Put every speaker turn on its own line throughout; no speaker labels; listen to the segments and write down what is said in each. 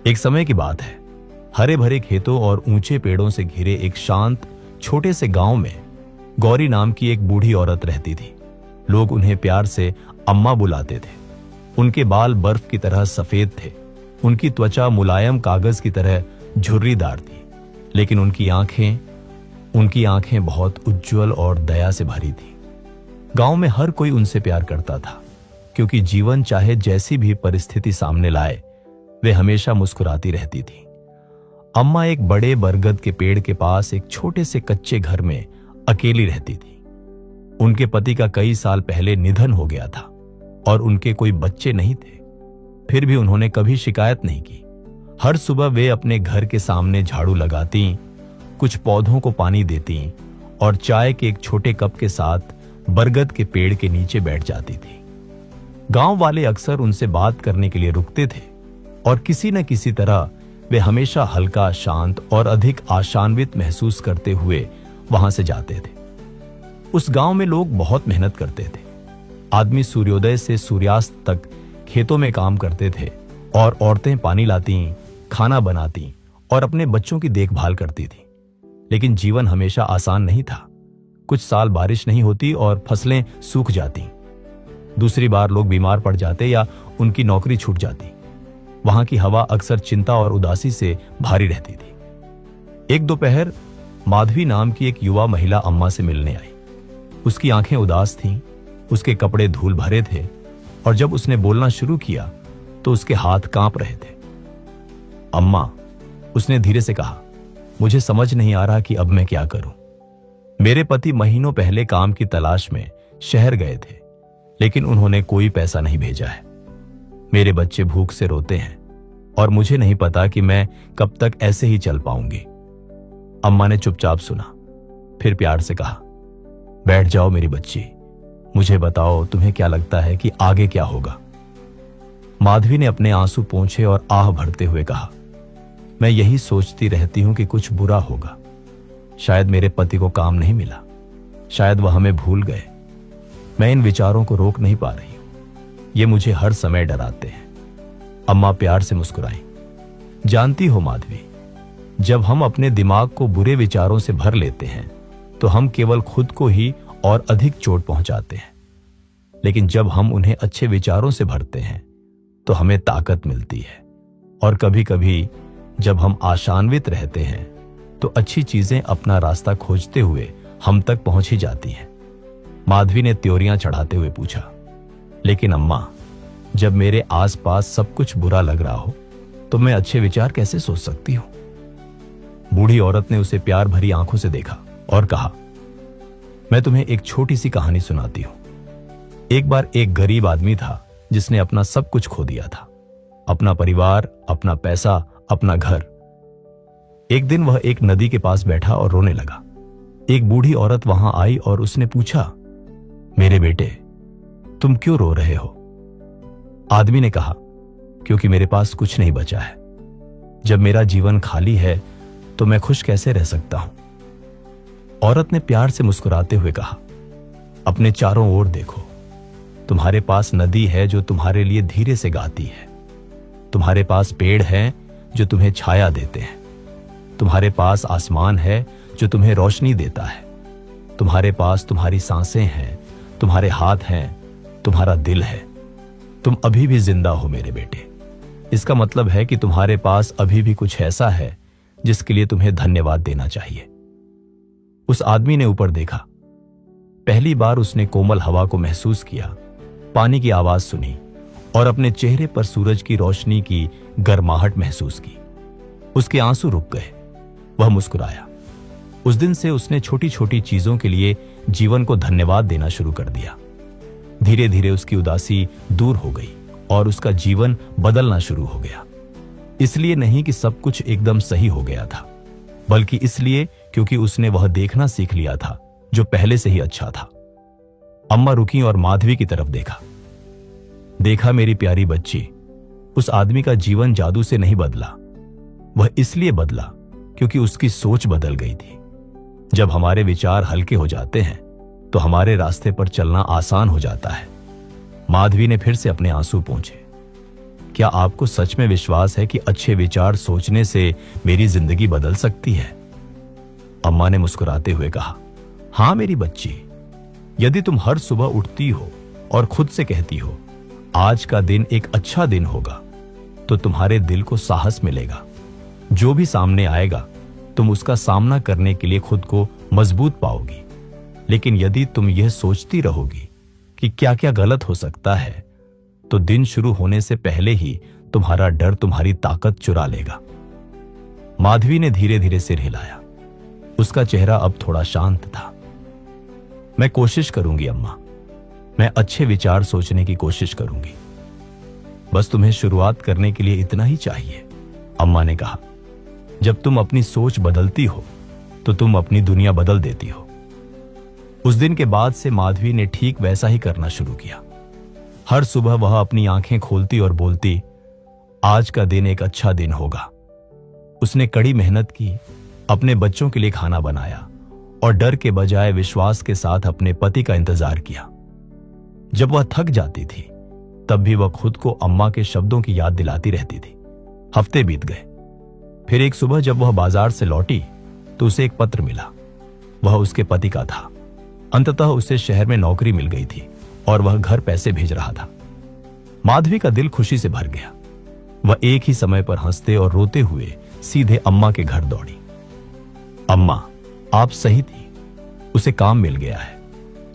एक समय की बात है। हरे भरे खेतों और ऊंचे पेड़ों से घिरे एक शांत छोटे से गांव में गौरी नाम की एक बूढ़ी औरत रहती थी। लोग उन्हें प्यार से अम्मा बुलाते थे। उनके बाल बर्फ की तरह सफेद थे। उनकी त्वचा मुलायम कागज की तरह झुर्रीदार थी, लेकिन उनकी आंखें बहुत उज्जवल और दया से भरी थी। गांव में हर कोई उनसे प्यार करता था, क्योंकि जीवन चाहे जैसी भी परिस्थिति सामने लाए, वे हमेशा मुस्कुराती रहती थी। अम्मा एक बड़े बरगद के पेड़ के पास एक छोटे से कच्चे घर में अकेली रहती थी। उनके पति का कई साल पहले निधन हो गया था और उनके कोई बच्चे नहीं थे। फिर भी उन्होंने कभी शिकायत नहीं की। हर सुबह वे अपने घर के सामने झाड़ू लगाती, कुछ पौधों को पानी देती और चाय के एक छोटे कप के साथ बरगद के पेड़ के नीचे बैठ जाती थी। गांव वाले अक्सर उनसे बात करने के लिए रुकते थे और किसी न किसी तरह वे हमेशा हल्का, शांत और अधिक आशान्वित महसूस करते हुए वहां से जाते थे। उस गांव में लोग बहुत मेहनत करते थे। आदमी सूर्योदय से सूर्यास्त तक खेतों में काम करते थे और औरतें पानी लाती, खाना बनाती और अपने बच्चों की देखभाल करती थी। लेकिन जीवन हमेशा आसान नहीं था। कुछ साल बारिश नहीं होती और फसलें सूख जाती। दूसरी बार लोग बीमार पड़ जाते या उनकी नौकरी छूट जाती। वहां की हवा अक्सर चिंता और उदासी से भारी रहती थी। एक दोपहर माधवी नाम की एक युवा महिला अम्मा से मिलने आई। उसकी आंखें उदास थीं, उसके कपड़े धूल भरे थे और जब उसने बोलना शुरू किया तो उसके हाथ कांप रहे थे। अम्मा, उसने धीरे से कहा, मुझे समझ नहीं आ रहा कि अब मैं क्या करूं। मेरे पति महीनों पहले काम की तलाश में शहर गए थे, लेकिन उन्होंने कोई पैसा नहीं भेजा है। मेरे बच्चे भूख से रोते हैं और मुझे नहीं पता कि मैं कब तक ऐसे ही चल पाऊंगी। अम्मा ने चुपचाप सुना, फिर प्यार से कहा, बैठ जाओ मेरी बच्ची, मुझे बताओ तुम्हें क्या लगता है कि आगे क्या होगा। माधवी ने अपने आंसू पोंछे और आह भरते हुए कहा, मैं यही सोचती रहती हूं कि कुछ बुरा होगा। शायद मेरे पति को काम नहीं मिला, शायद वह हमें भूल गए। मैं इन विचारों को रोक नहीं पा रही हूं, ये मुझे हर समय डराते हैं। अम्मा प्यार से मुस्कुराई। जानती हो माधवी, जब हम अपने दिमाग को बुरे विचारों से भर लेते हैं तो हम केवल खुद को ही और अधिक चोट पहुंचाते हैं, लेकिन जब हम उन्हें अच्छे विचारों से भरते हैं तो हमें ताकत मिलती है। और कभी कभी जब हम आशान्वित रहते हैं तो अच्छी चीजें अपना रास्ता खोजते हुए हम तक पहुंच ही जाती हैं। माधवी ने त्योरियां चढ़ाते हुए पूछा, लेकिन अम्मा, जब मेरे आसपास सब कुछ बुरा लग रहा हो तो मैं अच्छे विचार कैसे सोच सकती हूं? बूढ़ी औरत ने उसे प्यार भरी आंखों से देखा और कहा, मैं तुम्हें एक छोटी सी कहानी सुनाती हूं। एक बार एक गरीब आदमी था जिसने अपना सब कुछ खो दिया था, अपना परिवार, अपना पैसा, अपना घर। एक दिन वह एक नदी के पास बैठा और रोने लगा। एक बूढ़ी औरत वहां आई और उसने पूछा, मेरे बेटे, तुम क्यों रो रहे हो? आदमी ने कहा, क्योंकि मेरे पास कुछ नहीं बचा है। जब मेरा जीवन खाली है तो मैं खुश कैसे रह सकता हूं? औरत ने प्यार से मुस्कुराते हुए कहा, अपने चारों ओर देखो। तुम्हारे पास नदी है जो तुम्हारे लिए धीरे से गाती है। तुम्हारे पास पेड़ हैं जो तुम्हें छाया देते हैं। तुम्हारे पास आसमान है जो तुम्हें रोशनी देता है। तुम्हारे पास तुम्हारी सांसें हैं, तुम्हारे हाथ हैं, तुम्हारा दिल है। तुम अभी भी जिंदा हो मेरे बेटे। इसका मतलब है कि तुम्हारे पास अभी भी कुछ ऐसा है जिसके लिए तुम्हें धन्यवाद देना चाहिए। उस आदमी ने ऊपर देखा। पहली बार उसने कोमल हवा को महसूस किया, पानी की आवाज सुनी और अपने चेहरे पर सूरज की रोशनी की गर्माहट महसूस की। उसके आंसू रुक गए। वह मुस्कुराया। उस दिन से उसने छोटी छोटी चीजों के लिए जीवन को धन्यवाद देना शुरू कर दिया। धीरे धीरे उसकी उदासी दूर हो गई और उसका जीवन बदलना शुरू हो गया। इसलिए नहीं कि सब कुछ एकदम सही हो गया था, बल्कि इसलिए क्योंकि उसने वह देखना सीख लिया था जो पहले से ही अच्छा था। अम्मा रुकी और माधवी की तरफ देखा। देखा मेरी प्यारी बच्ची, उस आदमी का जीवन जादू से नहीं बदला। वह इसलिए बदला क्योंकि उसकी सोच बदल गई थी। जब हमारे विचार हल्के हो जाते हैं तो हमारे रास्ते पर चलना आसान हो जाता है। माधवी ने फिर से अपने आंसू पोंछे। क्या आपको सच में विश्वास है कि अच्छे विचार सोचने से मेरी जिंदगी बदल सकती है? अम्मा ने मुस्कुराते हुए कहा, हाँ मेरी बच्ची, यदि तुम हर सुबह उठती हो और खुद से कहती हो आज का दिन एक अच्छा दिन होगा, तो तुम्हारे दिल को साहस मिलेगा। जो भी सामने आएगा तुम उसका सामना करने के लिए खुद को मजबूत पाओगी। लेकिन यदि तुम यह सोचती रहोगी कि क्या क्या गलत हो सकता है, तो दिन शुरू होने से पहले ही तुम्हारा डर तुम्हारी ताकत चुरा लेगा। माधवी ने धीरे धीरे सिर हिलाया। उसका चेहरा अब थोड़ा शांत था। मैं कोशिश करूंगी अम्मा, मैं अच्छे विचार सोचने की कोशिश करूंगी। बस तुम्हें शुरुआत करने के लिए इतना ही चाहिए, अम्मा ने कहा। जब तुम अपनी सोच बदलती हो तो तुम अपनी दुनिया बदल देती हो। उस दिन के बाद से माधवी ने ठीक वैसा ही करना शुरू किया। हर सुबह वह अपनी आंखें खोलती और बोलती, आज का दिन एक अच्छा दिन होगा। उसने कड़ी मेहनत की, अपने बच्चों के लिए खाना बनाया और डर के बजाय विश्वास के साथ अपने पति का इंतजार किया। जब वह थक जाती थी तब भी वह खुद को अम्मा के शब्दों की याद दिलाती रहती थी। हफ्ते बीत गए। फिर एक सुबह जब वह बाजार से लौटी तो उसे एक पत्र मिला। वह उसके पति का था। अंततः उसे शहर में नौकरी मिल गई थी और वह घर पैसे भेज रहा था। माधवी का दिल खुशी से भर गया। वह एक ही समय पर हंसते और रोते हुए सीधे अम्मा के घर दौड़ी। अम्मा, आप सही थी, उसे काम मिल गया है,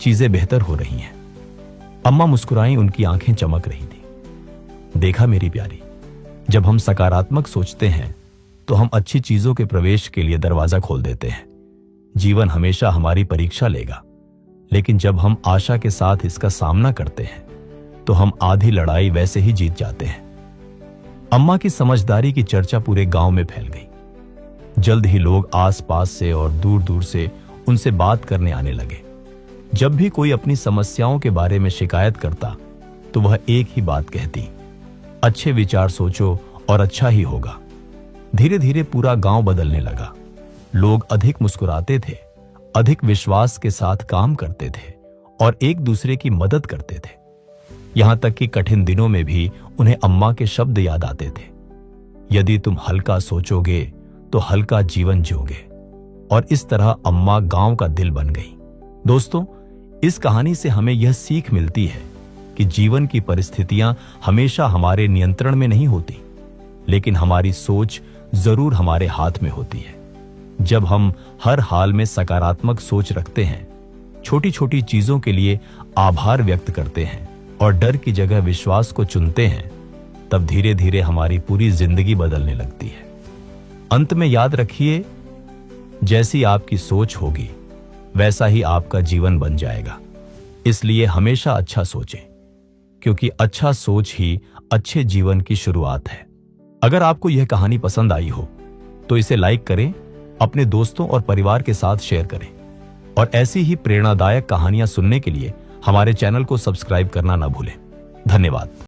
चीजें बेहतर हो रही हैं। अम्मा मुस्कुराई, उनकी आंखें चमक रही थी। देखा मेरी प्यारी, जब हम सकारात्मक सोचते हैं तो हम अच्छी चीजों के प्रवेश के लिए दरवाजा खोल देते हैं। जीवन हमेशा हमारी परीक्षा लेगा, लेकिन जब हम आशा के साथ इसका सामना करते हैं तो हम आधी लड़ाई वैसे ही जीत जाते हैं। अम्मा की समझदारी की चर्चा पूरे गांव में फैल गई। जल्द ही लोग आसपास से और दूर दूर से उनसे बात करने आने लगे। जब भी कोई अपनी समस्याओं के बारे में शिकायत करता तो वह एक ही बात कहती, अच्छे विचार सोचो और अच्छा ही होगा। धीरे धीरे पूरा गांव बदलने लगा। लोग अधिक मुस्कुराते थे, अधिक विश्वास के साथ काम करते थे और एक दूसरे की मदद करते थे। यहां तक कि कठिन दिनों में भी उन्हें अम्मा के शब्द याद आते थे, यदि तुम हल्का सोचोगे तो हल्का जीवन जियोगे। और इस तरह अम्मा गांव का दिल बन गई। दोस्तों, इस कहानी से हमें यह सीख मिलती है कि जीवन की परिस्थितियां हमेशा हमारे नियंत्रण में नहीं होती, लेकिन हमारी सोच जरूर हमारे हाथ में होती है। जब हम हर हाल में सकारात्मक सोच रखते हैं, छोटी छोटी चीजों के लिए आभार व्यक्त करते हैं और डर की जगह विश्वास को चुनते हैं, तब धीरे धीरे हमारी पूरी जिंदगी बदलने लगती है। अंत में याद रखिए, जैसी आपकी सोच होगी वैसा ही आपका जीवन बन जाएगा। इसलिए हमेशा अच्छा सोचें, क्योंकि अच्छा सोच ही अच्छे जीवन की शुरुआत है। अगर आपको यह कहानी पसंद आई हो तो इसे लाइक करें, अपने दोस्तों और परिवार के साथ शेयर करें और ऐसी ही प्रेरणादायक कहानियां सुनने के लिए हमारे चैनल को सब्सक्राइब करना ना भूलें। धन्यवाद।